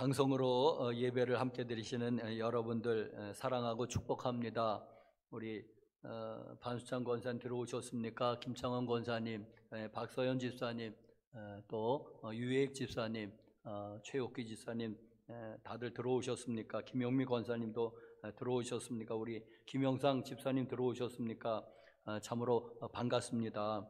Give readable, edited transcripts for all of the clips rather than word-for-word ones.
방송으로 예배를 함께 드리시는 여러분들 사랑하고 축복합니다. 우리 반수창 권사님 들어오셨습니까? 김창원 권사님, 박서연 집사님, 또 유혜익 집사님, 최옥기 집사님 다들 들어오셨습니까? 김영미 권사님도 들어오셨습니까? 우리 김영상 집사님 들어오셨습니까? 참으로 반갑습니다.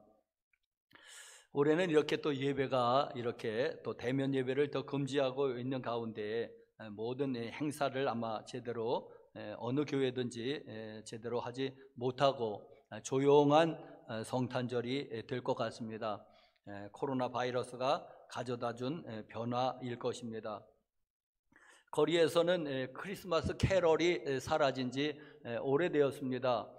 올해는 이렇게 또 예배가 이렇게 또 대면 예배를 더 금지하고 있는 가운데 모든 행사를 아마 제대로 어느 교회든지 제대로 하지 못하고 조용한 성탄절이 될 것 같습니다. 코로나 바이러스가 가져다준 변화일 것입니다. 거리에서는 크리스마스 캐럴이 사라진 지 오래되었습니다.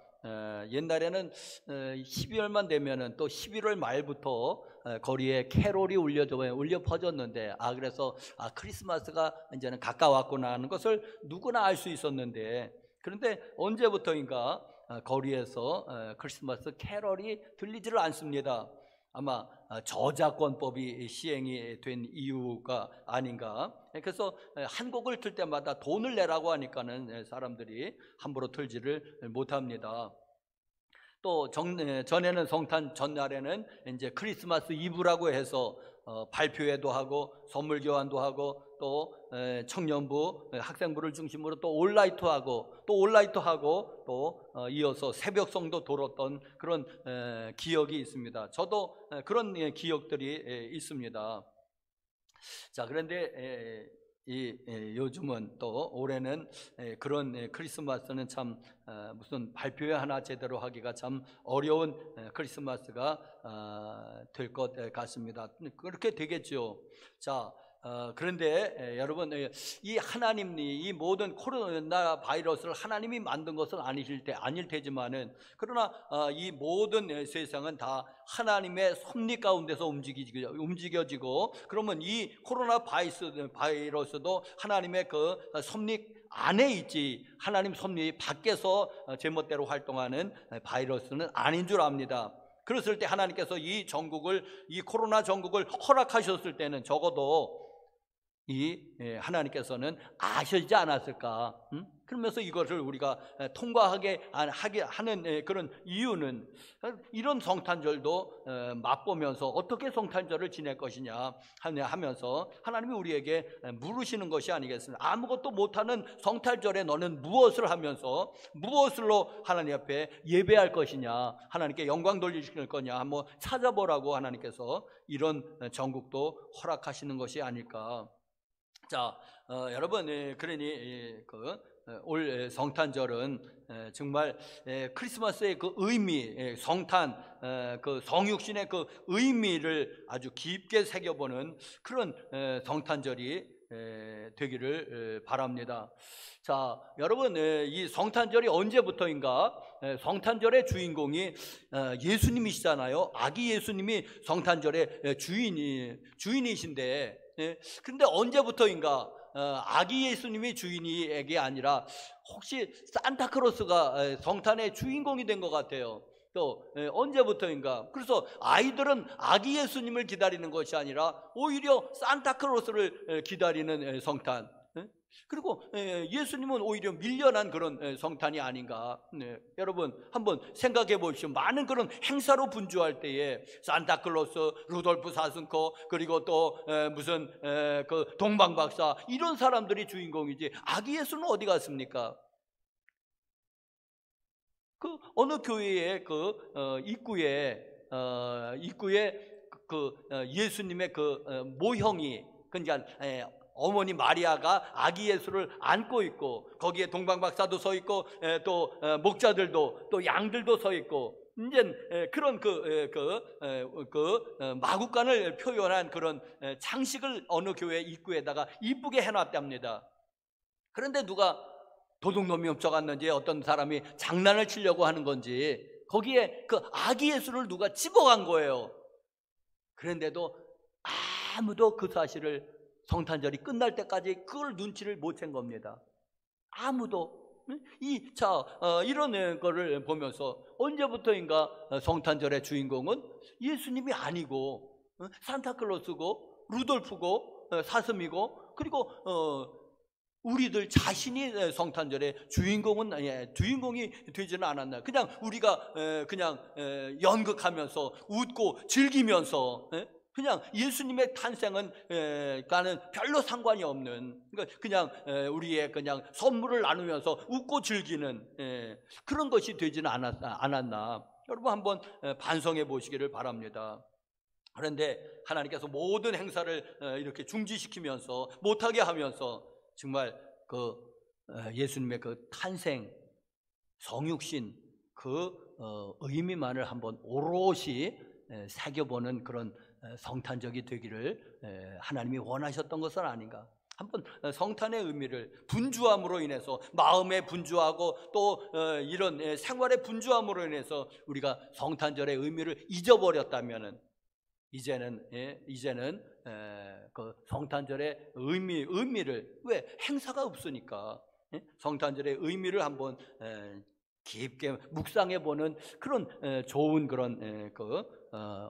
옛날에는 12월만 되면은 또 11월 말부터 거리에 캐롤이 울려 퍼졌는데 그래서 크리스마스가 이제는 가까웠구나 하는 것을 누구나 알 수 있었는데, 그런데 언제부터인가 거리에서 크리스마스 캐럴이 들리지를 않습니다. 아마 저작권법이 시행이 된 이유가 아닌가. 그래서 한 곡을 틀 때마다 돈을 내라고 하니까는 사람들이 함부로 틀지를 못합니다. 또 전에는 성탄 전날에는 이제 크리스마스 이브라고 해서 발표회도 하고 선물 교환도 하고 또 청년부, 학생부를 중심으로 또 올라이트하고 또 이어서 새벽성도 돌았던 그런 기억이 있습니다. 저도 그런 기억들이 있습니다. 자, 그런데 요즘은 또 올해는 그런 크리스마스는 참 무슨 발표회 하나 제대로 하기가 참 어려운 크리스마스가 될 것 같습니다. 그렇게 되겠죠. 자, 그런데 여러분, 이 하나님이 이 모든 코로나 바이러스를 하나님이 만든 것은 아닐 테지만은, 그러나 이 모든 세상은 다 하나님의 섭리 가운데서 움직여지고, 그러면 이 코로나 바이러스도 하나님의 그 섭리 안에 있지, 하나님 섭리 밖에서 제멋대로 활동하는 바이러스는 아닌 줄 압니다. 그랬을 때 하나님께서 이 코로나 전국을 허락하셨을 때는 적어도 하나님께서는 아시지 않았을까? 그러면서 이것을 우리가 통과하게 하는 그런 이유는, 이런 성탄절도 맛보면서 어떻게 성탄절을 지낼 것이냐 하면서 하나님이 우리에게 물으시는 것이 아니겠습니까? 아무것도 못하는 성탄절에 너는 무엇을 하면서 무엇으로 하나님 앞에 예배할 것이냐, 하나님께 영광 돌리실 거냐 한번 찾아보라고 하나님께서 이런 전국도 허락하시는 것이 아닐까. 자, 여러분, 그러니 올 성탄절은 정말 크리스마스의 그 의미, 성탄, 그 성육신의 그 의미를 아주 깊게 새겨보는 그런 성탄절이 되기를 바랍니다. 자, 여러분, 이 성탄절이 언제부터인가? 성탄절의 주인공이 예수님이시잖아요. 아기 예수님이 성탄절의 주인이신데, 근데 언제부터인가 아기 예수님이 주인이 아니라 혹시 산타크로스가 성탄의 주인공이 된 것 같아요. 또 언제부터인가? 그래서 아이들은 아기 예수님을 기다리는 것이 아니라 오히려 산타크로스를 기다리는 성탄. 그리고 예수님은 오히려 밀려난 그런 성탄이 아닌가. 여러분 한번 생각해 보십시오. 많은 그런 행사로 분주할 때에 산타클로스, 루돌프 사슴코, 그리고 또 무슨 그 동방박사, 이런 사람들이 주인공이지 아기 예수는 어디 갔습니까? 그 어느 교회의 그 입구에 그 예수님의 그 모형이, 그러니까 어머니 마리아가 아기 예수를 안고 있고, 거기에 동방박사도 서 있고, 또 목자들도, 또 양들도 서 있고, 이제 그런 마구간을 표현한 그런 장식을 어느 교회 입구에다가 이쁘게 해놨답니다. 그런데 누가 도둑놈이 훔쳐갔는지 어떤 사람이 장난을 치려고 하는 건지 거기에 그 아기 예수를 누가 집어간 거예요. 그런데도 아무도 그 사실을 성탄절이 끝날 때까지 그걸 눈치를 못 챈 겁니다. 아무도. 이런 거를 보면서 언제부터인가 성탄절의 주인공은 예수님이 아니고 산타클로스고 루돌프고 사슴이고 그리고 우리들 자신이 성탄절의 주인공이 되지는 않았나. 그냥 우리가 그냥 연극하면서 웃고 즐기면서 그냥 예수님의 탄생은 나는 별로 상관이 없는, 그냥 우리의 그냥 선물을 나누면서 웃고 즐기는 그런 것이 되지는 않았나. 여러분 한번 반성해 보시기를 바랍니다. 그런데 하나님께서 모든 행사를 이렇게 중지시키면서 못하게 하면서 정말 그 예수님의 그 탄생, 성육신 그 의미만을 한번 오롯이 새겨보는 그런 성탄절이 되기를 하나님이 원하셨던 것은 아닌가. 한번 성탄의 의미를 분주함으로 인해서 마음의 분주하고 또 이런 생활의 분주함으로 인해서 우리가 성탄절의 의미를 잊어버렸다면은 이제는 그 성탄절의 의미를, 왜 행사가 없으니까 성탄절의 의미를 한번 깊게 묵상해 보는 그런 좋은 그런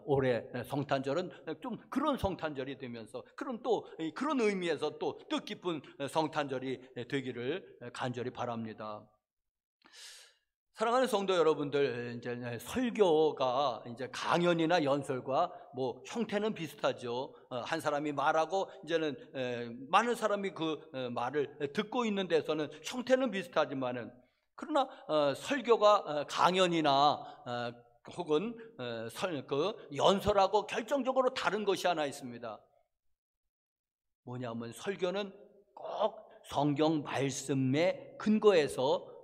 올해 성탄절은 좀 그런 성탄절이 되면서 그런 의미에서 또 뜻깊은 성탄절이 되기를 간절히 바랍니다. 사랑하는 성도 여러분들, 이제 설교가 이제 강연이나 연설과 뭐 형태는 비슷하죠. 한 사람이 말하고 이제는 많은 사람이 그 말을 듣고 있는 데서는 형태는 비슷하지만은, 그러나 설교가 강연이나 혹은 연설하고 결정적으로 다른 것이 하나 있습니다. 뭐냐면 설교는 꼭 성경 말씀에 근거해서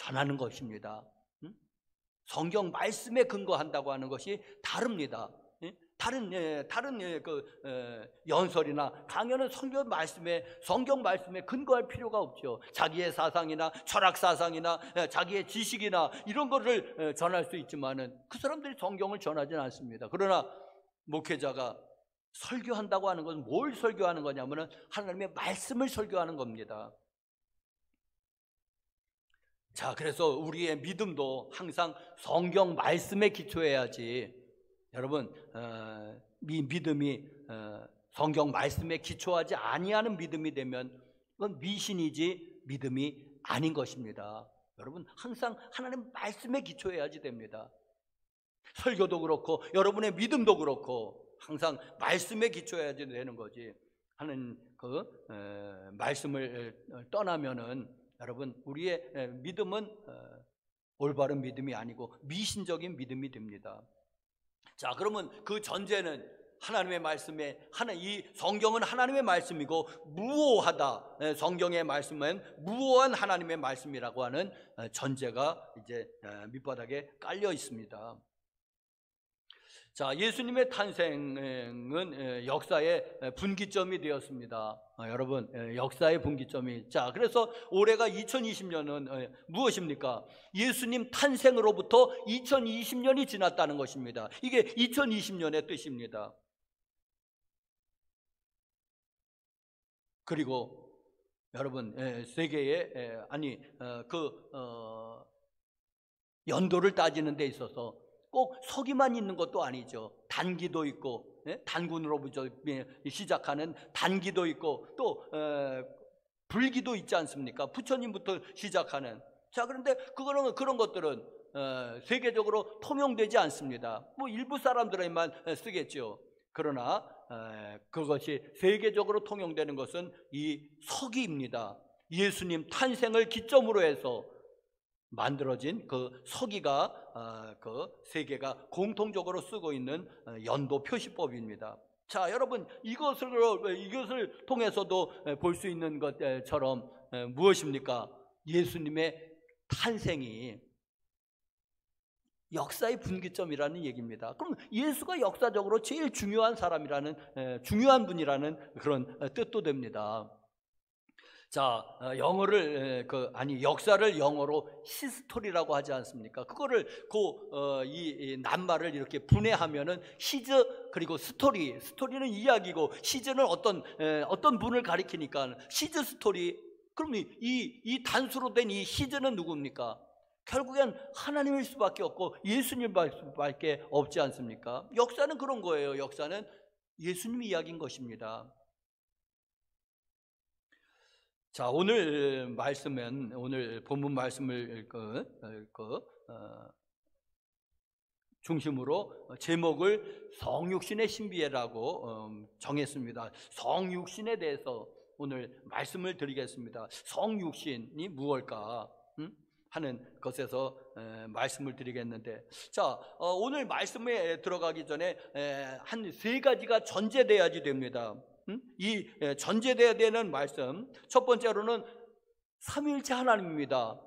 전하는 것입니다. 성경 말씀에 근거한다고 하는 것이 다릅니다. 다른 연설이나 강연은 성경 말씀에 근거할 필요가 없죠. 자기의 사상이나 철학 사상이나 자기의 지식이나 이런 거를 전할 수 있지만은 그 사람들이 성경을 전하지는 않습니다. 그러나 목회자가 설교한다고 하는 것은 뭘 설교하는 거냐면은 하나님의 말씀을 설교하는 겁니다. 자, 그래서 우리의 믿음도 항상 성경 말씀에 기초해야지. 여러분, 믿음이 성경 말씀에 기초하지 아니하는 믿음이 되면 그건 미신이지 믿음이 아닌 것입니다. 여러분, 항상 하나님 말씀에 기초해야지 됩니다. 설교도 그렇고 여러분의 믿음도 그렇고 항상 말씀에 기초해야지 되는 거지. 하는 그 말씀을 떠나면은 여러분, 우리의 믿음은 올바른 믿음이 아니고 미신적인 믿음이 됩니다. 자, 그러면 그 전제는 하나님의 말씀에, 이 성경은 하나님의 말씀이고 무오하다, 성경의 말씀은 무오한 하나님의 말씀이라고 하는 전제가 이제 밑바닥에 깔려 있습니다. 자, 예수님의 탄생은 역사의 분기점이 되었습니다. 여러분, 역사의 분기점이. 자, 그래서 올해가 2020년은 무엇입니까? 예수님 탄생으로부터 2020년이 지났다는 것입니다. 이게 2020년의 뜻입니다. 그리고 여러분, 세계의 연도를 따지는 데 있어서 꼭 서기만 있는 것도 아니죠. 단기도 있고, 단군으로부터 시작하는 단기도 있고, 또 불기도 있지 않습니까? 부처님부터 시작하는. 자, 그런데 그런 것들은 세계적으로 통용되지 않습니다. 뭐 일부 사람들에만 쓰겠죠. 그러나 그것이 세계적으로 통용되는 것은 이 서기입니다. 예수님 탄생을 기점으로 해서 만들어진 그 서기가 그 세계가 공통적으로 쓰고 있는 연도 표시법입니다. 자, 여러분, 이것을 통해서도 볼 수 있는 것처럼 무엇입니까? 예수님의 탄생이 역사의 분기점이라는 얘기입니다. 그럼 예수가 역사적으로 제일 중요한 사람이라는, 중요한 분이라는 그런 뜻도 됩니다. 자, 역사를 영어로 히스토리라고 하지 않습니까? 그거를 이 낱말을 이렇게 분해하면은 히즈 그리고 스토리는 이야기고 시즈는 어떤 분을 가리키니까 시즈 스토리. 그럼 이 단수로 된 이 히즈는 누굽니까? 결국엔 하나님일 수밖에 없고 예수님밖에 없지 않습니까? 역사는 그런 거예요. 역사는 예수님 이야기인 것입니다. 자, 오늘 말씀은, 오늘 본문 말씀을 중심으로 제목을 성육신의 신비라고 정했습니다. 성육신에 대해서 오늘 말씀을 드리겠습니다. 성육신이 무엇일까 하는 것에서 말씀을 드리겠는데, 자, 오늘 말씀에 들어가기 전에 한 세 가지가 전제돼야지 됩니다. 이 전제돼야 되는 말씀, 첫 번째로는 삼위일체 하나님입니다.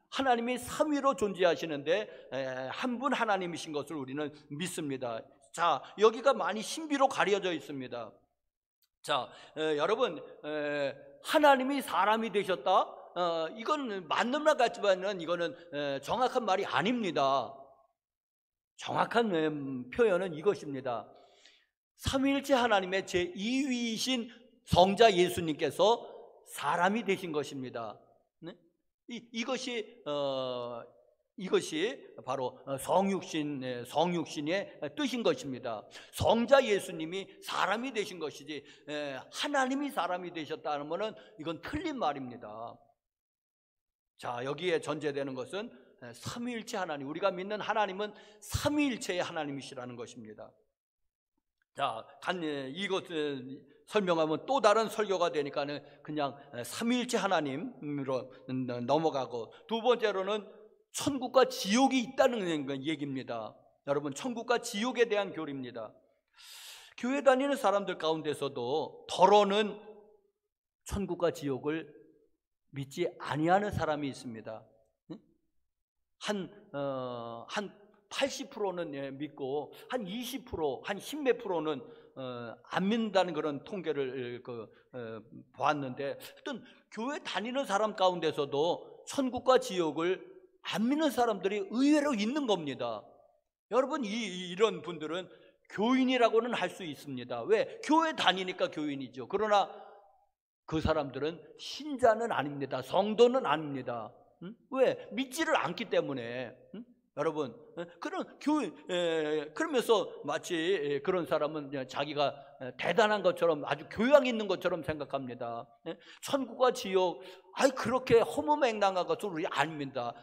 하나님이 삼위로 존재하시는데 한 분 하나님이신 것을 우리는 믿습니다. 자, 여기가 많이 신비로 가려져 있습니다. 자, 여러분, 하나님이 사람이 되셨다? 이건 맞는 말 같지만은 이거는 정확한 말이 아닙니다. 정확한 표현은 이것입니다. 삼위일체 하나님의 제2위이신 성자 예수님께서 사람이 되신 것입니다. 네? 이것이 바로 성육신의 뜻인 것입니다. 성자 예수님이 사람이 되신 것이지 하나님이 사람이 되셨다는 것은 이건 틀린 말입니다. 자, 여기에 전제되는 것은 삼위일체 하나님, 우리가 믿는 하나님은 삼위일체의 하나님이시라는 것입니다. 자, 이것을 설명하면 또 다른 설교가 되니까는 그냥 삼위일체 하나님으로 넘어가고, 두 번째로는 천국과 지옥이 있다는 얘기입니다. 여러분, 천국과 지옥에 대한 교리입니다. 교회 다니는 사람들 가운데서도 더러는 천국과 지옥을 믿지 아니하는 사람이 있습니다. 한 80%는 믿고 한 20%, 한 10몇 프로는 안 믿는다는 그런 통계를 보았는데, 하여튼 교회 다니는 사람 가운데서도 천국과 지옥을 안 믿는 사람들이 의외로 있는 겁니다. 여러분, 이런 분들은 교인이라고는 할 수 있습니다. 왜? 교회 다니니까 교인이죠. 그러나 그 사람들은 신자는 아닙니다. 성도는 아닙니다. 왜? 믿지를 않기 때문에. 여러분, 그러면서 마치 그런 사람은 자기가 대단한 것처럼, 아주 교양 있는 것처럼 생각합니다. 천국과 지옥, 그렇게 허무맹랑한 것을 우리 안 믿는다.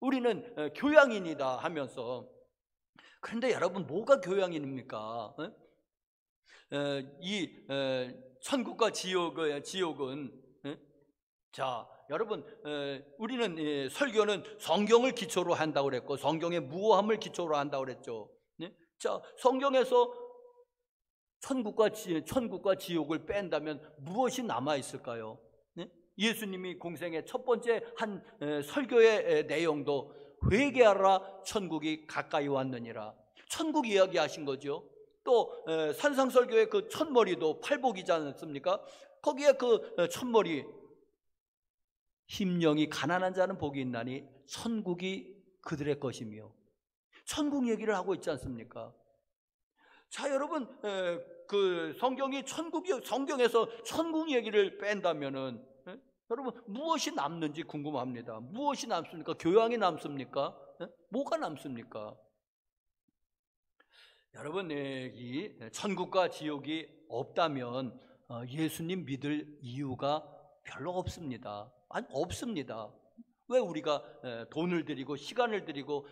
우리는 교양인이다 하면서. 그런데 여러분, 뭐가 교양인입니까? 이 천국과 지옥은, 자, 여러분, 우리는 설교는 성경을 기초로 한다고 그랬고, 성경의 무오함을 기초로 한다고 그랬죠. 자, 성경에서 천국과 지옥을 뺀다면 무엇이 남아 있을까요? 예수님이 공생의 첫 번째 한 설교의 내용도 회개하라, 천국이 가까이 왔느니라, 천국 이야기하신 거죠. 또 산상설교의 그 첫머리도 팔복이지 않습니까? 거기에 그 첫머리, 심령이 가난한 자는 복이 있나니 천국이 그들의 것이며, 천국 얘기를 하고 있지 않습니까? 자, 여러분, 그 성경에서 천국 얘기를 뺀다면은 여러분, 무엇이 남는지 궁금합니다. 무엇이 남습니까? 교양이 남습니까? 뭐가 남습니까? 여러분, 이 천국과 지옥이 없다면 예수님 믿을 이유가 별로 없습니다. 아니, 없습니다. 왜 우리가 돈을 들이고 시간을 들이고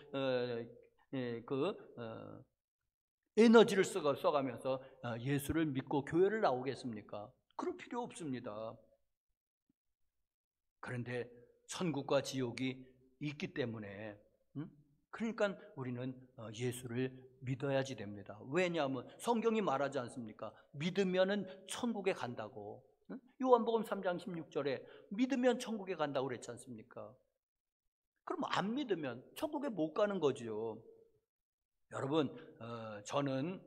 에너지를 써가면서 예수를 믿고 교회를 나오겠습니까? 그럴 필요 없습니다. 그런데 천국과 지옥이 있기 때문에, 그러니까 우리는 예수를 믿어야지 됩니다. 왜냐하면 성경이 말하지 않습니까? 믿으면은 천국에 간다고. 요한복음 3장 16절에 믿으면 천국에 간다고 그랬지 않습니까? 그럼 안 믿으면 천국에 못 가는 거죠. 여러분, 저는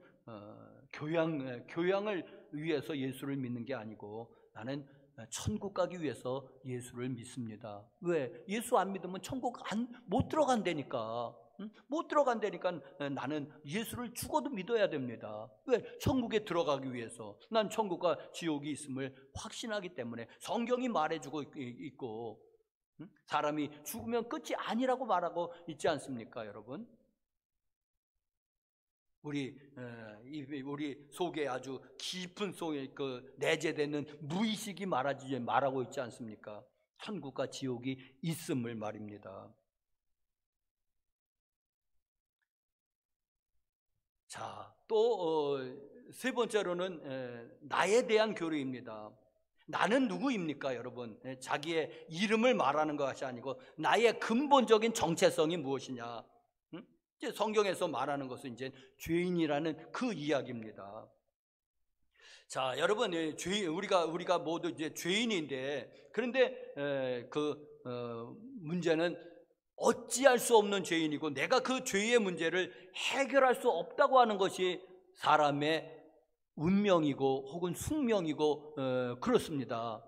교양을 위해서 예수를 믿는 게 아니고, 나는 천국 가기 위해서 예수를 믿습니다. 왜? 예수 안 믿으면 천국 못 들어간다니까. 못 들어간다니까 나는 예수를 죽어도 믿어야 됩니다. 왜? 천국에 들어가기 위해서. 난 천국과 지옥이 있음을 확신하기 때문에. 성경이 말해주고 있고, 사람이 죽으면 끝이 아니라고 말하고 있지 않습니까, 여러분? 우리 속에 아주 깊은 속에 그 내재되는 무의식이 말하고 있지 않습니까? 천국과 지옥이 있음을 말입니다. 자, 또 세 번째로는 나에 대한 교리입니다. 나는 누구입니까, 여러분? 자기의 이름을 말하는 것이 아니고 나의 근본적인 정체성이 무엇이냐? 이제 성경에서 말하는 것은 이제 죄인이라는 그 이야기입니다. 자, 여러분, 우리가 모두 이제 죄인인데, 그런데 문제는 어찌할 수 없는 죄인이고 내가 그 죄의 문제를 해결할 수 없다고 하는 것이 사람의 운명이고 혹은 숙명이고 그렇습니다.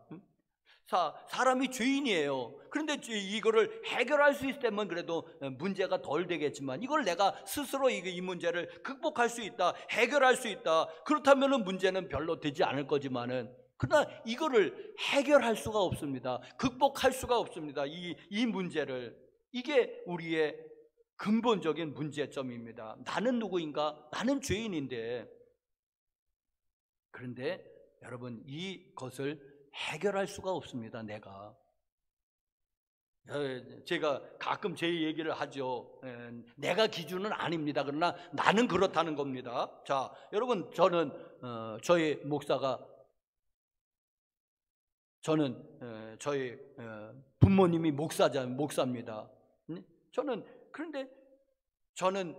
사람이 죄인이에요. 그런데 이거를 해결할 수 있다면 그래도 문제가 덜 되겠지만, 이걸 내가 스스로 이 문제를 극복할 수 있다, 해결할 수 있다, 그렇다면 문제는 별로 되지 않을 거지만은, 그러나 이거를 해결할 수가 없습니다. 극복할 수가 없습니다. 이 문제를. 이게 우리의 근본적인 문제점입니다. 나는 누구인가? 나는 죄인인데, 그런데 여러분, 이것을 해결할 수가 없습니다. 제가 가끔 제 얘기를 하죠. 내가 기준은 아닙니다. 그러나 나는 그렇다는 겁니다. 자, 여러분, 저희 목사가, 저희 부모님이 목사입니다. 그런데 저는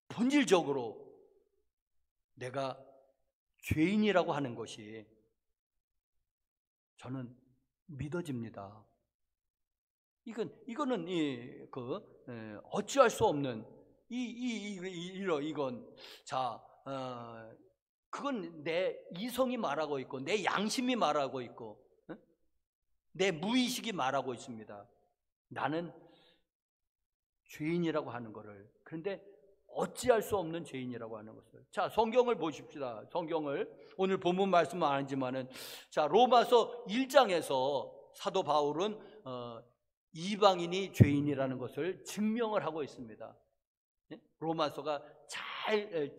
본질적으로 내가 죄인이라고 하는 것이 저는 믿어집니다. 이거는 어찌할 수 없는 이건 그건 내 이성이 말하고 있고 내 양심이 말하고 있고 내 무의식이 말하고 있습니다. 나는 죄인이라고 하는 것을. 그런데 어찌할 수 없는 죄인이라고 하는 것을. 자, 성경을 보십시다. 성경을 오늘 본문 말씀은 아니지만은, 자, 로마서 1장에서 사도 바울은 이방인이 죄인이라는 것을 증명을 하고 있습니다. 로마서가 잘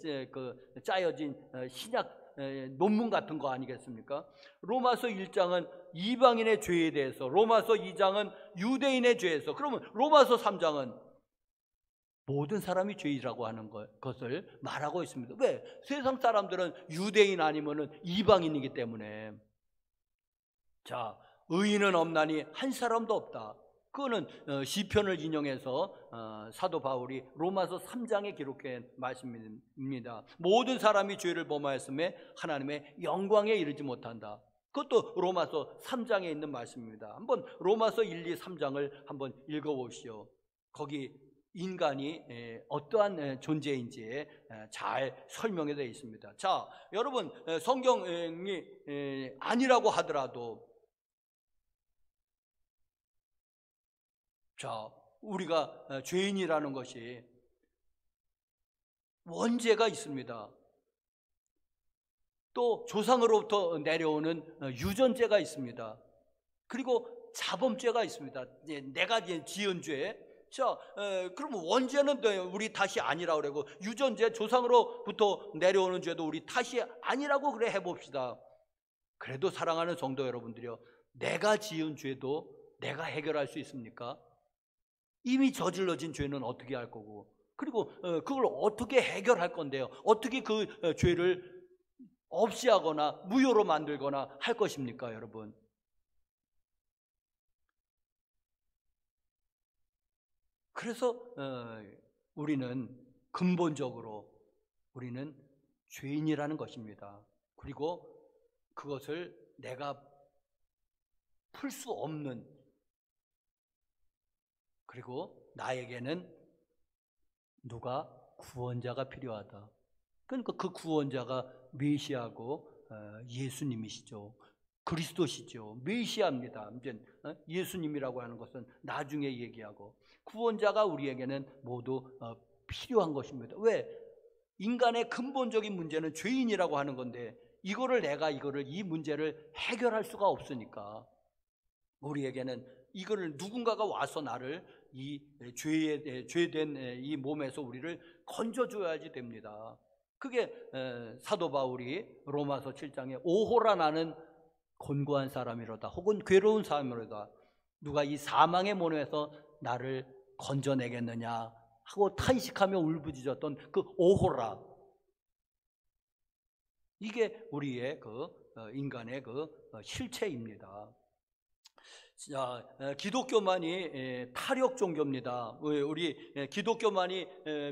짜여진 신약 논문 같은 거 아니겠습니까? 로마서 1장은 이방인의 죄에 대해서, 로마서 2장은 유대인의 죄에서, 그러면 로마서 3장은 모든 사람이 죄인이라고 하는 것을 말하고 있습니다. 왜? 세상 사람들은 유대인 아니면은 이방인이기 때문에. 자, 의인은 없나니 한 사람도 없다. 그거는 시편을 인용해서 사도 바울이 로마서 3장에 기록한 말씀입니다. 모든 사람이 죄를 범하였음에 하나님의 영광에 이르지 못한다. 그것도 로마서 3장에 있는 말씀입니다. 한번 로마서 1, 2, 3장을 한번 읽어보시오. 거기 인간이 어떠한 존재인지 잘 설명이 되어 있습니다. 자, 여러분, 성경이 아니라고 하더라도, 자, 우리가 죄인이라는 것이 원죄가 있습니다. 또 조상으로부터 내려오는 유전죄가 있습니다. 그리고 자범죄가 있습니다. 내가 지은 죄. 자, 그러면 원죄는 우리 탓이 아니라고 그러고, 유전죄, 조상으로부터 내려오는 죄도 우리 탓이 아니라고 그래 해봅시다. 그래도 사랑하는 성도 여러분들이요, 내가 지은 죄도 내가 해결할 수 있습니까? 이미 저질러진 죄는 어떻게 할 거고, 그리고 그걸 어떻게 해결할 건데요? 어떻게 그 죄를 없이 하거나 무효로 만들거나 할 것입니까, 여러분? 그래서 우리는 근본적으로 우리는 죄인이라는 것입니다. 그리고 그것을 내가 풀 수 없는, 그리고 나에게는 누가 구원자가 필요하다. 그러니까 그 구원자가 메시아고 예수님이시죠. 그리스도시죠. 메시아입니다. 이제 예수님이라고 하는 것은 나중에 얘기하고, 구원자가 우리에게는 모두 필요한 것입니다. 왜? 인간의 근본적인 문제는 죄인이라고 하는 건데, 이 문제를 해결할 수가 없으니까 우리에게는 이거를 누군가가 와서 나를 이 죄된 이 몸에서 우리를 건져줘야지 됩니다. 그게 사도 바울이 로마서 7장에 오호라 나는 곤고한 사람이로다, 혹은 괴로운 사람이로다, 누가 이 사망의 몸에서 나를 건져내겠느냐 하고 탄식하며 울부짖었던 그 오호라, 이게 우리의 그 인간의 그 실체입니다. 자, 기독교만이 타력 종교입니다. 우리 기독교만이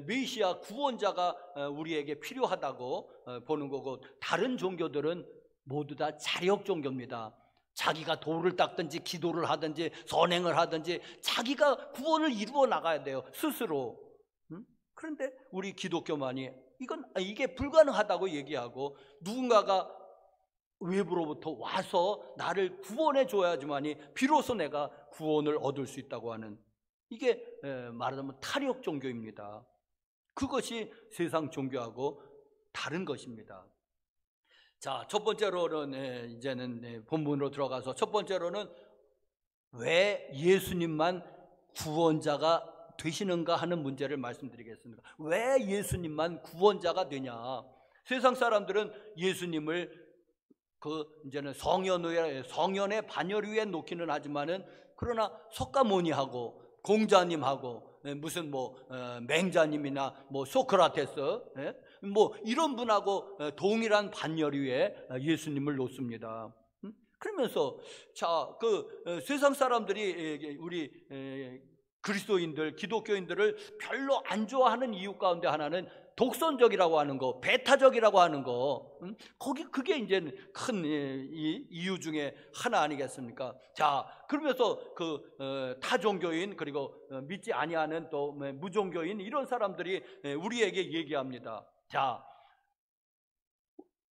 메시아 구원자가 우리에게 필요하다고 보는 거고, 다른 종교들은 모두 다 자력 종교입니다. 자기가 돌을 닦든지 기도를 하든지 선행을 하든지 자기가 구원을 이루어 나가야 돼요, 스스로. 그런데 우리 기독교만이 이게 불가능하다고 얘기하고, 누군가가 외부로부터 와서 나를 구원해 줘야지만이 비로소 내가 구원을 얻을 수 있다고 하는, 이게 말하자면 타력 종교입니다. 그것이 세상 종교하고 다른 것입니다. 자, 첫 번째로는 이제는 본문으로 들어가서, 첫 번째로는 왜 예수님만 구원자가 되시는가 하는 문제를 말씀드리겠습니다. 왜 예수님만 구원자가 되냐? 세상 사람들은 예수님을 이제는 성현의 반열 위에 놓기는 하지만은, 그러나 석가모니하고 공자님하고 무슨 맹자님이나 소크라테스 이런 분하고 동일한 반열 위에 예수님을 놓습니다. 그러면서 세상 사람들이 우리 그리스도인들, 기독교인들을 별로 안 좋아하는 이유 가운데 하나는 독선적이라고 하는 거, 배타적이라고 하는 거, 그게 이제 큰 이유 중에 하나 아니겠습니까? 자, 그러면서 타 종교인, 그리고 믿지 아니하는 또 무종교인, 이런 사람들이 우리에게 얘기합니다. 자,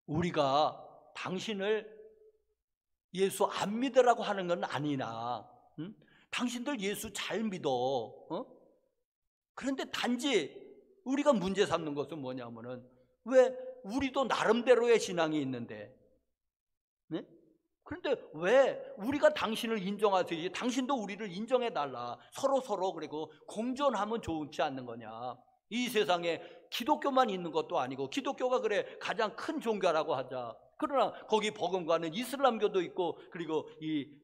우리가 당신을 예수 안 믿으라고 하는 건 아니나, 당신들 예수 잘 믿어. 그런데 단지 우리가 문제 삼는 것은 뭐냐면은, 왜 우리도 나름대로의 신앙이 있는데, 네? 그런데 왜 우리가 당신을 인정하듯이 당신도 우리를 인정해달라, 서로 그리고 공존하면 좋지 않는 거냐? 이 세상에 기독교만 있는 것도 아니고, 기독교가 그래 가장 큰 종교라고 하자. 그러나 거기 버금가는 이슬람교도 있고, 그리고 이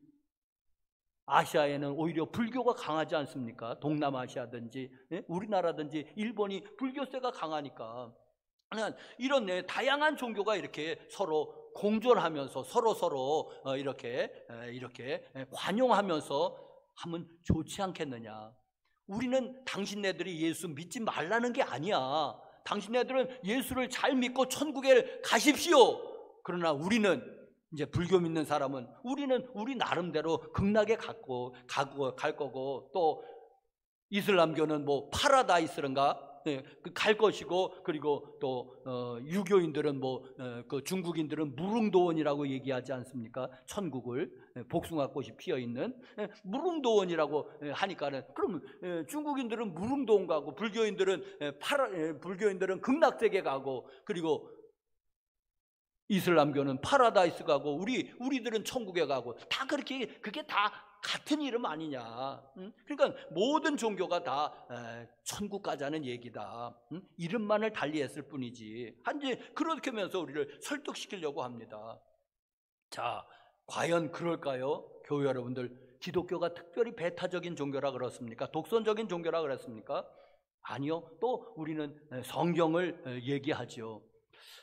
아시아에는 오히려 불교가 강하지 않습니까? 동남아시아든지 우리나라든지 일본이 불교세가 강하니까, 이런 다양한 종교가 이렇게 서로 공존하면서 서로 이렇게 관용하면서 하면 좋지 않겠느냐? 우리는 당신네들이 예수 믿지 말라는 게 아니야. 당신네들은 예수를 잘 믿고 천국에 가십시오. 그러나 우리는, 이제 불교 믿는 사람은 우리는 우리 나름대로 극락에 갈 거고, 또 이슬람교는 파라다이스인가 갈 것이고, 그리고 또 유교인들은 그 중국인들은 무릉도원이라고 얘기하지 않습니까? 천국을 복숭아꽃이 피어 있는 무릉도원이라고 하니까는, 그럼 중국인들은 무릉도원 가고, 불교인들은 극락세계 가고, 그리고 이슬람교는 파라다이스 가고, 우리들은 천국에 가고, 다 그게 다 같은 이름 아니냐? 그러니까 모든 종교가 다 천국 가자는 얘기다. 이름만을 달리했을 뿐이지. 그렇게 하면서 우리를 설득시키려고 합니다. 자, 과연 그럴까요? 교회 여러분들, 기독교가 특별히 배타적인 종교라 그렇습니까? 독선적인 종교라 그랬습니까? 아니요. 또 우리는 성경을 얘기하죠.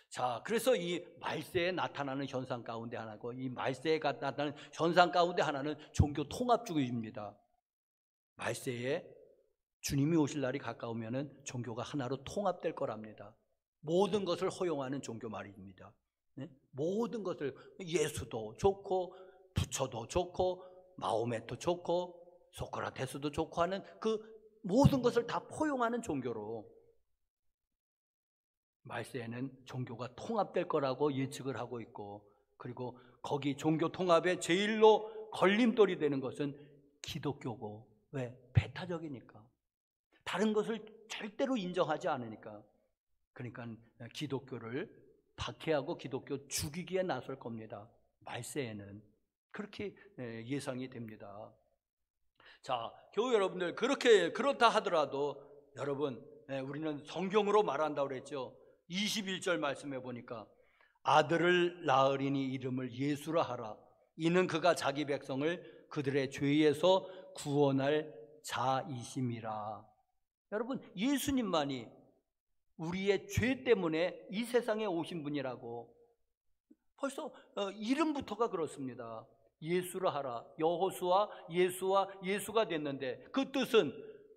자, 그래서 이 말세에 나타나는 현상 가운데 하나고, 이 말세에 나타나는 현상 가운데 하나는 종교 통합주의입니다. 말세에 주님이 오실 날이 가까우면은 종교가 하나로 통합될 거랍니다. 모든 것을 허용하는 종교 말입니다. 네? 모든 것을, 예수도 좋고 부처도 좋고 마호메도 좋고 소크라테스도 좋고 하는 그 모든 것을 다 포용하는 종교로 말세에는 종교가 통합될 거라고 예측을 하고 있고, 그리고 거기 종교 통합의 제일로 걸림돌이 되는 것은 기독교고, 왜? 배타적이니까. 다른 것을 절대로 인정하지 않으니까. 그러니까 기독교를 박해하고 기독교 죽이기에 나설 겁니다. 말세에는 그렇게 예상이 됩니다. 자, 교회 여러분들, 그렇다 하더라도 여러분, 우리는 성경으로 말한다고 그랬죠. 21절 말씀해 보니까 아들을 낳으리니 이름을 예수라 하라. 이는 그가 자기 백성을 그들의 죄에서 구원할 자이심이라. 여러분, 예수님만이 우리의 죄 때문에 이 세상에 오신 분이라고. 벌써 이름부터가 그렇습니다. 예수라 하라. 여호수아 예수가 됐는데 그 뜻은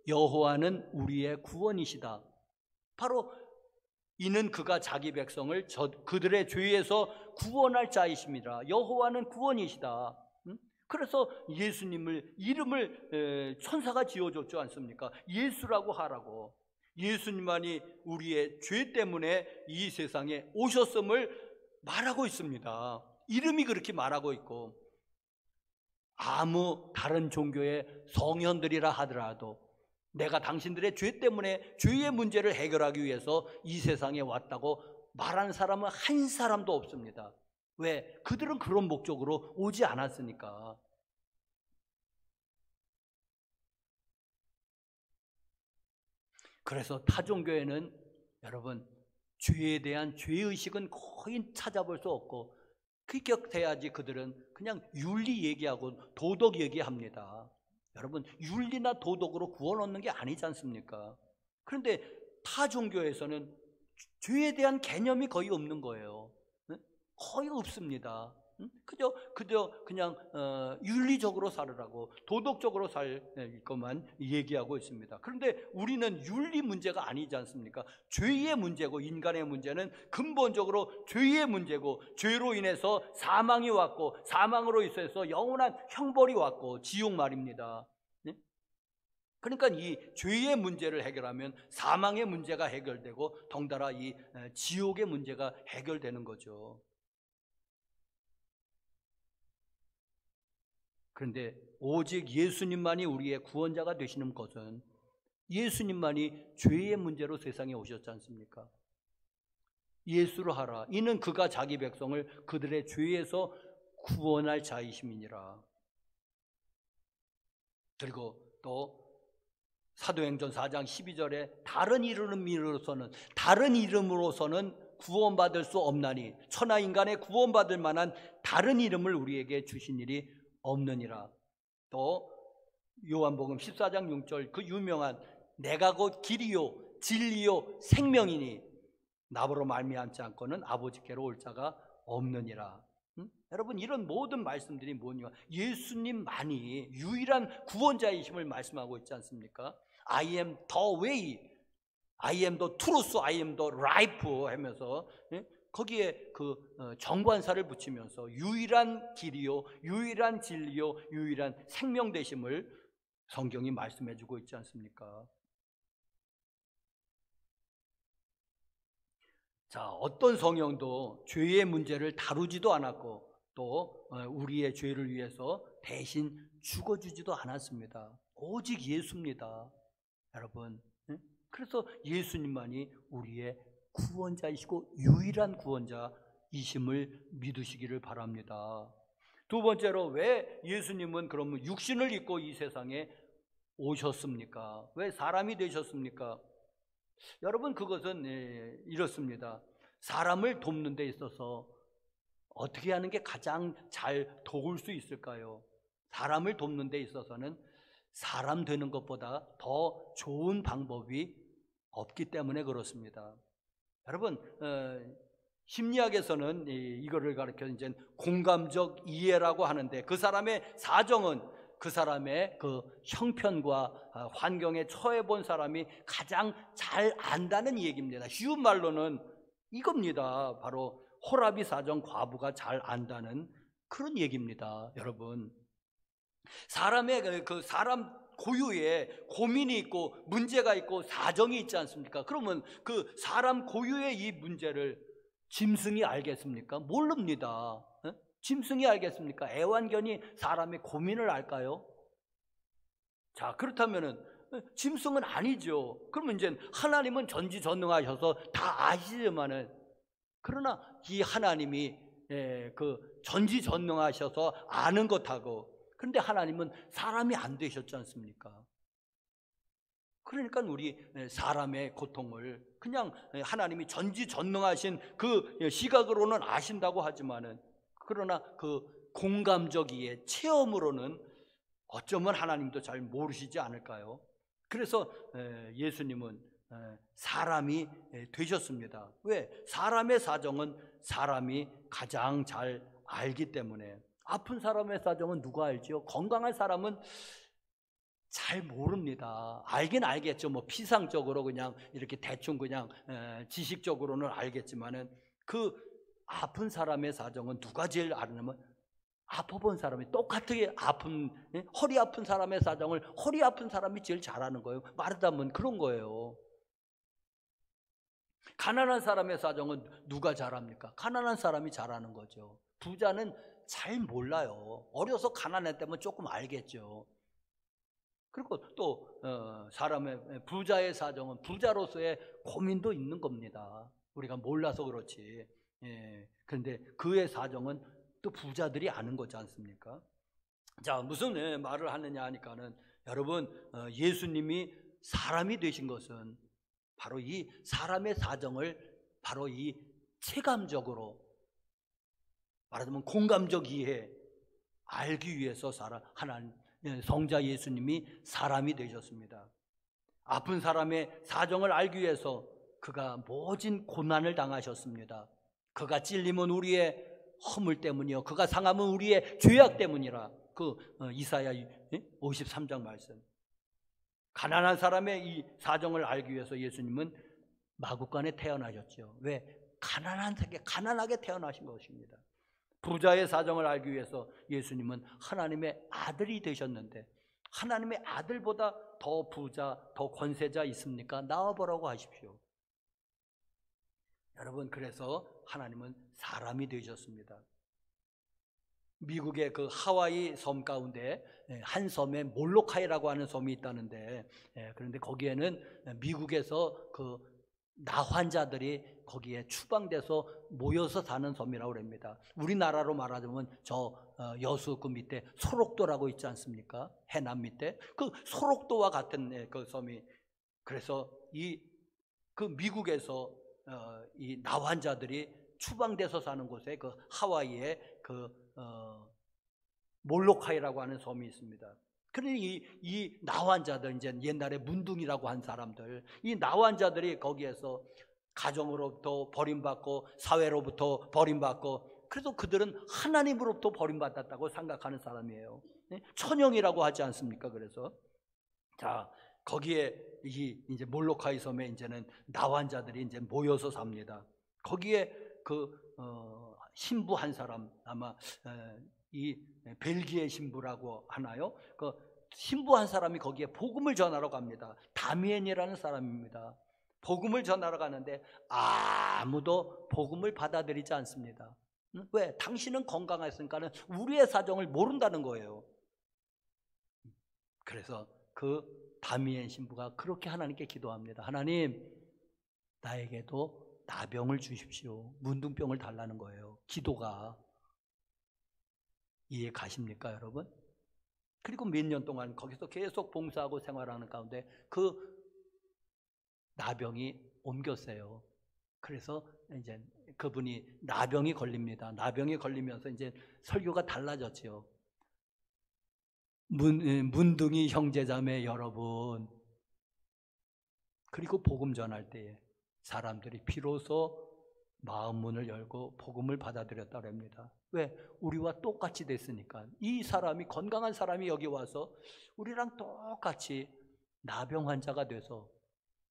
여호와는 우리의 구원이시다. 바로 이는 그가 자기 백성을 그들의 죄에서 구원할 자이십니다. 여호와는 구원이시다. 그래서 예수님을 이름을 천사가 지어줬지 않습니까? 예수라고 하라고. 예수님만이 우리의 죄 때문에 이 세상에 오셨음을 말하고 있습니다. 이름이 그렇게 말하고 있고, 아무 다른 종교의 성현들이라 하더라도 내가 당신들의 죄 때문에 죄의 문제를 해결하기 위해서 이 세상에 왔다고 말하는 사람은 한 사람도 없습니다. 왜? 그들은 그런 목적으로 오지 않았으니까. 그래서 타종교회는 여러분, 죄에 대한 죄의식은 거의 찾아볼 수 없고, 급격해야지 그들은 그냥 윤리 얘기하고 도덕 얘기합니다. 여러분, 윤리나 도덕으로 구원 얻는 게 아니지 않습니까? 그런데 타종교에서는 죄에 대한 개념이 거의 없는 거예요. 거의 없습니다. 그저 그냥 윤리적으로 살으라고, 도덕적으로 살 것만 얘기하고 있습니다. 그런데 우리는 윤리 문제가 아니지 않습니까? 죄의 문제고, 인간의 문제는 근본적으로 죄의 문제고, 죄로 인해서 사망이 왔고, 사망으로 인해서 영원한 형벌이 왔고, 지옥 말입니다. 그러니까 이 죄의 문제를 해결하면 사망의 문제가 해결되고, 덩달아 이 지옥의 문제가 해결되는 거죠. 그런데 오직 예수님만이 우리의 구원자가 되시는 것은, 예수님만이 죄의 문제로 세상에 오셨지 않습니까? 예수로 하라. 이는 그가 자기 백성을 그들의 죄에서 구원할 자이심이니라. 그리고 또 사도행전 4장 12절에 다른 이름으로서는 구원받을 수 없나니 천하 인간의 구원받을 만한 다른 이름을 우리에게 주신 일이 없느니라. 또 요한복음 14장 6절 그 유명한 내가 곧 길이요 진리요 생명이니 나보러 말미암지 않고는 아버지께로 올 자가 없느니라. 여러분, 이런 모든 말씀들이 뭐냐? 예수님만이 유일한 구원자이심을 말씀하고 있지 않습니까? I am the way, I am the truth, I am the life 하면서 거기에 그 정관사를 붙이면서 유일한 길이요, 유일한 진리요, 유일한 생명 되심을 성경이 말씀해 주고 있지 않습니까? 자, 어떤 성경도 죄의 문제를 다루지도 않았고, 또 우리의 죄를 위해서 대신 죽어주지도 않았습니다. 오직 예수입니다, 여러분. 그래서 예수님만이 우리의 구원자이시고 유일한 구원자이심을 믿으시기를 바랍니다. 두 번째로, 왜 예수님은 그러면 육신을 입고 이 세상에 오셨습니까? 왜 사람이 되셨습니까? 여러분, 그것은 이렇습니다. 사람을 돕는 데 있어서 어떻게 하는 게 가장 잘 도울 수 있을까요? 사람을 돕는 데 있어서는 사람 되는 것보다 더 좋은 방법이 없기 때문에 그렇습니다. 여러분, 심리학에서는 이거를 가르쳐 이제 공감적 이해라고 하는데, 그 사람의 사정은 그 사람의 그 형편과 환경에 처해 본 사람이 가장 잘 안다는 얘기입니다. 쉬운 말로는 이겁니다. 바로 호라비 사정 과부가 잘 안다는 그런 얘기입니다. 여러분, 사람의 그 사람 고유의 고민이 있고 문제가 있고 사정이 있지 않습니까? 그러면 그 사람 고유의 이 문제를 짐승이 알겠습니까? 모릅니다. 짐승이 알겠습니까? 애완견이 사람의 고민을 알까요? 자, 그렇다면은 짐승은 아니죠. 그러면 이제 하나님은 전지전능하셔서 다 아시지만은, 그러나 이 하나님이 그 전지전능하셔서 아는 것하고, 그런데 하나님은 사람이 안 되셨지 않습니까? 그러니까 우리 사람의 고통을 그냥 하나님이 전지전능하신 그 시각으로는 아신다고 하지만은, 그러나 그 공감적 이해, 체험으로는 어쩌면 하나님도 잘 모르시지 않을까요? 그래서 예수님은 사람이 되셨습니다. 왜? 사람의 사정은 사람이 가장 잘 알기 때문에. 아픈 사람의 사정은 누가 알지요? 건강한 사람은 잘 모릅니다. 알긴 알겠죠. 뭐 피상적으로 그냥 이렇게 대충 그냥 지식적으로는 알겠지만은, 그 아픈 사람의 사정은 누가 제일 아냐면 아파본 사람이. 똑같이 아픈, 허리 아픈 사람의 사정을 허리 아픈 사람이 제일 잘 아는 거예요. 말하자면 그런 거예요. 가난한 사람의 사정은 누가 잘 압니까? 가난한 사람이 잘 아는 거죠. 부자는 잘 몰라요. 어려서 가난했다면 조금 알겠죠. 그리고 또 사람의 부자의 사정은 부자로서의 고민도 있는 겁니다. 우리가 몰라서 그렇지. 그런데 그의 사정은 또 부자들이 아는 거지 않습니까? 자, 무슨 말을 하느냐 하니까는, 여러분, 예수님이 사람이 되신 것은 바로 이 사람의 사정을 바로 이 체감적으로, 말하자면 공감적 이해, 알기 위해서 하나님 성자 예수님이 사람이 되셨습니다. 아픈 사람의 사정을 알기 위해서 그가 모진 고난을 당하셨습니다. 그가 찔림은 우리의 허물 때문이요, 그가 상함은 우리의 죄악 때문이라. 그 이사야 53장 말씀. 가난한 사람의 이 사정을 알기 위해서 예수님은 마구간에 태어나셨죠. 왜? 가난하게 태어나신 것입니다. 부자의 사정을 알기 위해서 예수님은 하나님의 아들이 되셨는데, 하나님의 아들보다 더 부자, 더 권세자 있습니까? 나와보라고 하십시오. 여러분, 그래서 하나님은 사람이 되셨습니다. 미국의 그 하와이 섬 가운데 한 섬에 몰로카이라고 하는 섬이 있다는데, 그런데 거기에는 미국에서 그 나환자들이 거기에 추방돼서 모여서 사는 섬이라고 합니다. 우리나라로 말하자면 저 여수 그 밑에 소록도라고 있지 않습니까? 해남 밑에 그 소록도와 같은 그 섬이. 그래서 그 미국에서 이 나환자들이 추방돼서 사는 곳에 그 하와이에 그 몰로카이라고 하는 섬이 있습니다. 그러니 이 나환자들, 이제 옛날에 문둥이라고 한 사람들, 이 나환자들이 거기에서 가정으로부터 버림받고 사회로부터 버림받고, 그래서 그들은 하나님으로부터 버림받았다고 생각하는 사람이에요. 천형이라고 하지 않습니까? 그래서 자, 거기에 이제 몰로카이 섬에 이제는 나환자들이 이제 모여서 삽니다. 거기에 그 신부 한 사람, 아마 이 벨기에 신부라고 하나요? 그 신부 한 사람이 거기에 복음을 전하러 갑니다. 다미엔이라는 사람입니다. 복음을 전하러 가는데 아무도 복음을 받아들이지 않습니다. 왜? 당신은 건강했으니까는 우리의 사정을 모른다는 거예요. 그래서 그 다미엔 신부가 그렇게 하나님께 기도합니다. 하나님, 나에게도 나병을 주십시오. 문둥병을 달라는 거예요. 기도가. 이해 가십니까, 여러분? 그리고 몇 년 동안 거기서 계속 봉사하고 생활하는 가운데 그 나병이 옮겼어요. 그래서 이제 그분이 나병이 걸립니다. 나병이 걸리면서 이제 설교가 달라졌지요. 문둥이 형제자매 여러분, 그리고 복음 전할 때에 사람들이 비로소 마음 문을 열고 복음을 받아들였다고 합니다. 왜? 우리와 똑같이 됐으니까. 이 사람이, 건강한 사람이 여기 와서 우리랑 똑같이 나병 환자가 돼서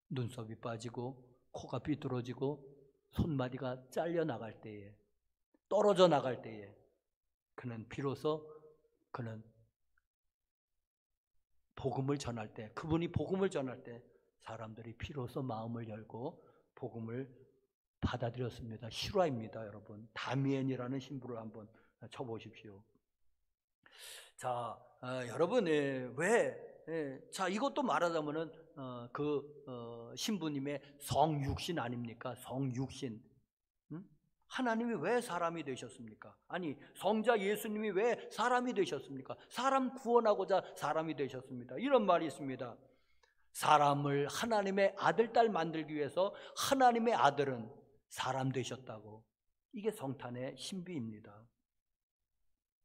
눈썹이 빠지고 코가 삐뚤어지고 손마디가 잘려 나갈 때에, 떨어져 나갈 때에, 그는 비로소 그는 복음을 전할 때, 그분이 복음을 전할 때 사람들이 비로소 마음을 열고 복음을 받아들였습니다. 실화입니다, 여러분. 다미엔이라는 신부를 한번 쳐보십시오. 자, 여러분, 자, 이것도 말하자면은 신부님의 성육신 아닙니까? 성육신. 하나님이 왜 사람이 되셨습니까? 아니, 성자 예수님이 왜 사람이 되셨습니까? 사람 구원하고자 사람이 되셨습니다. 이런 말이 있습니다. 사람을 하나님의 아들, 딸 만들기 위해서 하나님의 아들은 사람 되셨다고. 이게 성탄의 신비입니다.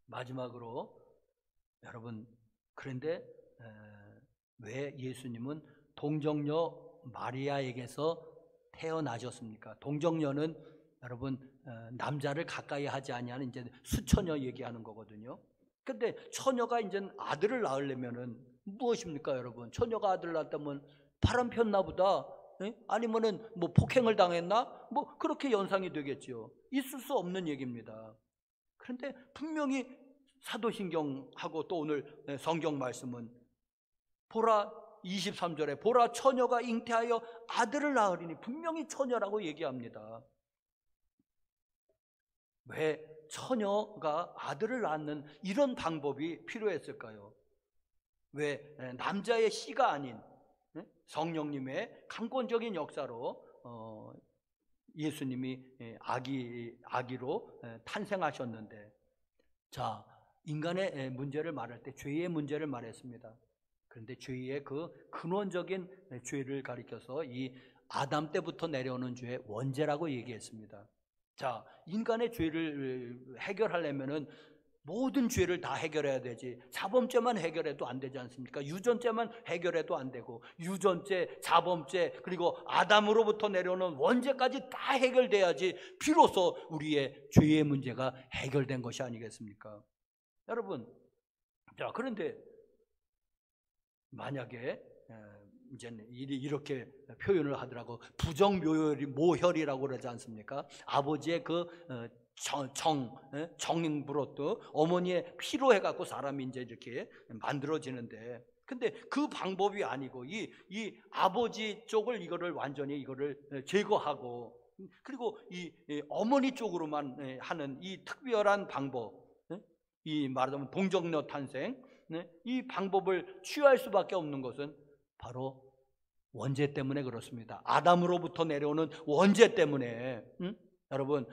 마지막으로 여러분, 그런데 왜 예수님은 동정녀 마리아에게서 태어나셨습니까? 동정녀는 여러분 남자를 가까이 하지 아니하는 이제 수처녀 얘기하는 거거든요. 근데 처녀가 이제 아들을 낳으려면은 무엇입니까, 여러분? 처녀가 아들을 낳았다면 바람 폈나 보다. 아니면은 뭐 폭행을 당했나? 뭐 그렇게 연상이 되겠지요. 있을 수 없는 얘기입니다. 그런데 분명히 사도신경하고 또 오늘 성경 말씀은 보라 23절에 보라 처녀가 잉태하여 아들을 낳으리니 분명히 처녀라고 얘기합니다. 왜 처녀가 아들을 낳는 이런 방법이 필요했을까요? 왜 남자의 씨가 아닌 성령님의 강권적인 역사로 예수님이 아기로 탄생하셨는데, 자, 인간의 문제를 말할 때 죄의 문제를 말했습니다. 그런데 죄의 그 근원적인 죄를 가리켜서 이 아담 때부터 내려오는 죄의 원죄라고 얘기했습니다. 자, 인간의 죄를 해결하려면은 모든 죄를 다 해결해야 되지. 자범죄만 해결해도 안 되지 않습니까? 유전죄만 해결해도 안 되고, 유전죄, 자범죄, 그리고 아담으로부터 내려오는 원죄까지 다 해결돼야지 비로소 우리의 죄의 문제가 해결된 것이 아니겠습니까? 여러분, 자, 그런데 만약에 이제는 이렇게 표현을 하더라고. 부정모혈이라고 그러지 않습니까? 아버지의 그 정잉브로트 어머니의 피로 해갖고 사람이 이제 이렇게 만들어지는데, 근데 그 방법이 아니고 이 아버지 쪽을 이거를 완전히 이거를 제거하고, 그리고 이 어머니 쪽으로만 하는 이 특별한 방법, 이 말하자면 동정녀 탄생, 이 방법을 취할 수밖에 없는 것은 바로 원죄 때문에 그렇습니다. 아담으로부터 내려오는 원죄 때문에. 여러분,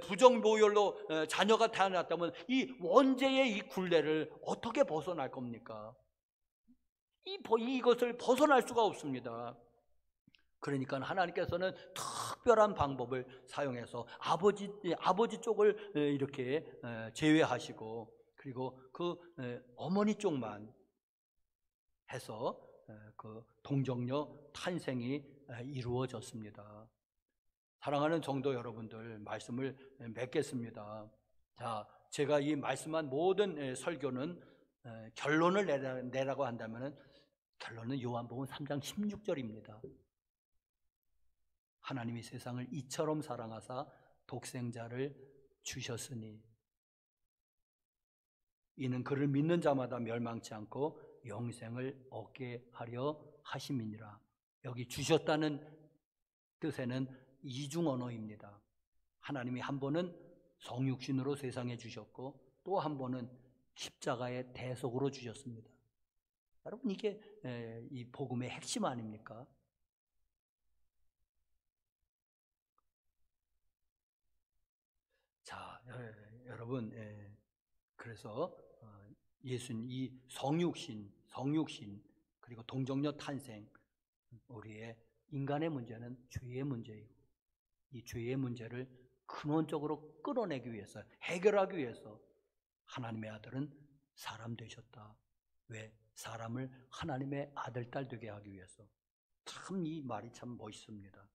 부정모혈로 자녀가 태어났다면 이 원죄의 이 굴레를 어떻게 벗어날 겁니까? 이것을 벗어날 수가 없습니다. 그러니까 하나님께서는 특별한 방법을 사용해서 아버지 쪽을 이렇게 제외하시고, 그리고 그 어머니 쪽만 해서 그 동정녀 탄생이 이루어졌습니다. 사랑하는 성도 여러분들, 말씀을 맺겠습니다. 자, 제가 이 말씀한 모든 설교는 결론을 내라고 한다면 결론은 요한복음 3장 16절입니다. 하나님이 세상을 이처럼 사랑하사 독생자를 주셨으니 이는 그를 믿는 자마다 멸망치 않고 영생을 얻게 하려 하심이니라. 여기 주셨다는 뜻에는 이중 언어입니다. 하나님이 한 번은 성육신으로 세상에 주셨고 또 한 번은 십자가의 대속으로 주셨습니다. 여러분, 이게 이 복음의 핵심 아닙니까? 자, 여러분, 그래서 예수님 이 성육신 그리고 동정녀 탄생, 우리의 인간의 문제는 죄의 문제이고, 이 죄의 문제를 근원적으로 끌어내기 위해서, 해결하기 위해서 하나님의 아들은 사람 되셨다. 왜? 사람을 하나님의 아들, 딸 되게 하기 위해서. 참 이 말이 참 멋있습니다.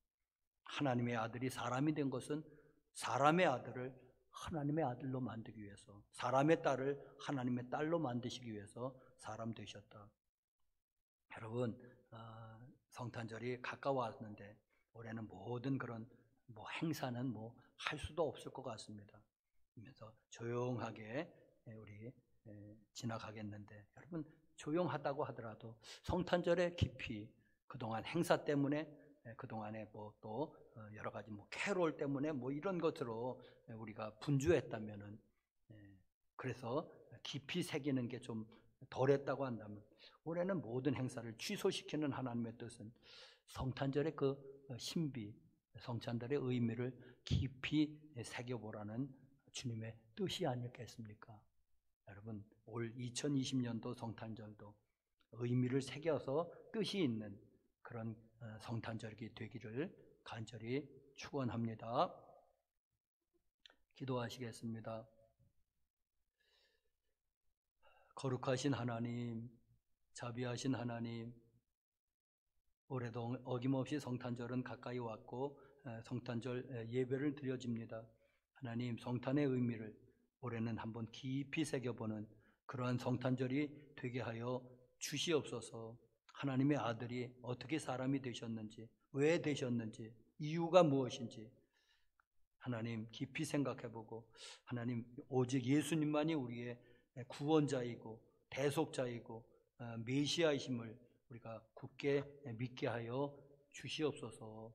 하나님의 아들이 사람이 된 것은 사람의 아들을 하나님의 아들로 만들기 위해서, 사람의 딸을 하나님의 딸로 만드시기 위해서 사람 되셨다. 여러분, 성탄절이 가까워왔는데 올해는 모든 그런 행사는 할 수도 없을 것 같습니다. 그래서 조용하게 우리 지나가겠는데, 여러분, 조용하다고 하더라도 성탄절의 깊이, 그동안 행사 때문에, 그동안에 또 여러 가지 캐롤 때문에 이런 것으로 우리가 분주했다면은, 그래서 깊이 새기는 게 좀 덜했다고 한다면, 올해는 모든 행사를 취소시키는 하나님의 뜻은 성탄절의 그 신비, 성찬절의 의미를 깊이 새겨보라는 주님의 뜻이 아니겠습니까? 여러분, 올 2020년도 성탄절도 의미를 새겨서 뜻이 있는 그런 성탄절이 되기를 간절히 축원합니다. 기도하시겠습니다. 거룩하신 하나님, 자비하신 하나님, 올해도 어김없이 성탄절은 가까이 왔고 성탄절 예배를 드려집니다. 하나님, 성탄의 의미를 올해는 한번 깊이 새겨보는 그러한 성탄절이 되게 하여 주시옵소서. 하나님의 아들이 어떻게 사람이 되셨는지, 왜 되셨는지, 이유가 무엇인지 하나님 깊이 생각해보고, 하나님 오직 예수님만이 우리의 구원자이고 대속자이고 메시아이심을 우리가 굳게 믿게 하여 주시옵소서.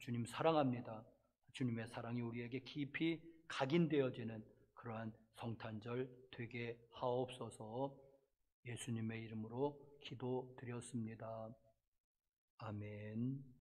주님 사랑합니다. 주님의 사랑이 우리에게 깊이 각인되어지는 그러한 성탄절 되게 하옵소서. 예수님의 이름으로 기도드렸습니다. 아멘.